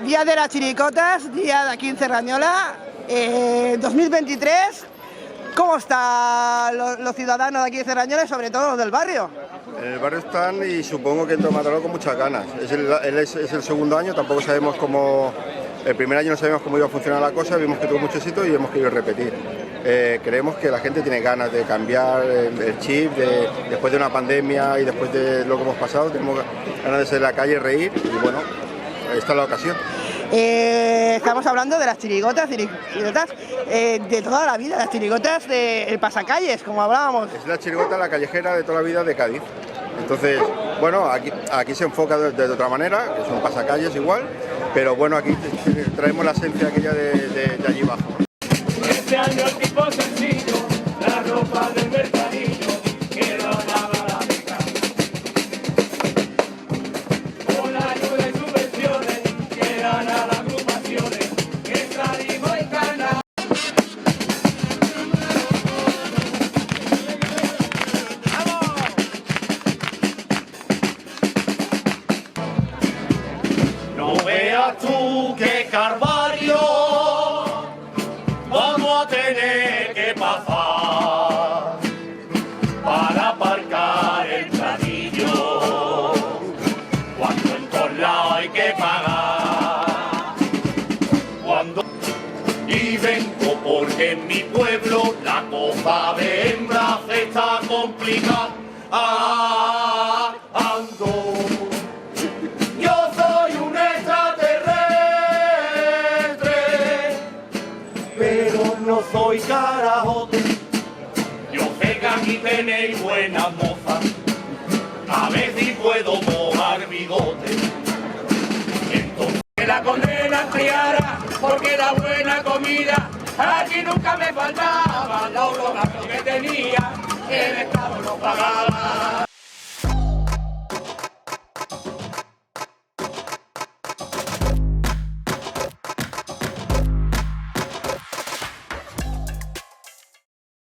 Día de las chiricotas, día de aquí en Cerrañola, 2023. ¿Cómo están los ciudadanos de aquí de Cerrañola y sobre todo los del barrio? En el barrio están y supongo que en Tomataló con muchas ganas. Es el segundo año, tampoco sabemos cómo... El primer año no sabíamos cómo iba a funcionar la cosa, vimos que tuvo mucho éxito y hemos querido repetir. Creemos que la gente tiene ganas de cambiar el chip, después de una pandemia y después de lo que hemos pasado, tenemos ganas de salir a la calle, reír y bueno, esta es la ocasión. Estamos hablando de las chirigotas de toda la vida, las chirigotas del pasacalles, como hablábamos. Es la chirigota, la callejera de toda la vida de Cádiz. Entonces, bueno, aquí se enfoca de otra manera, que son pasacalles igual, pero bueno, aquí traemos la esencia aquella de allí abajo. Este año el tipo sencillo, la ropa del mercadillo, que lo lava la beca. Con la ayuda y subvenciones, que dan a las agrupaciones, que salimos en cana. No veas tú que Carvalho vamos a tener que pasar para aparcar el planillo, cuando en todos lados hay que pagar. Y vengo porque en mi pueblo la cosa de hembras está complicada. Ando. Yo soy un extraterrestre, pero no soy carajote. Yo sé que aquí tenéis buenas mozas, a ver si puedo mojar bigote. Entonces la condena criara, porque la buena comida aquí nunca me faltaba. Los gastos que tenía, el Estado no pagaba.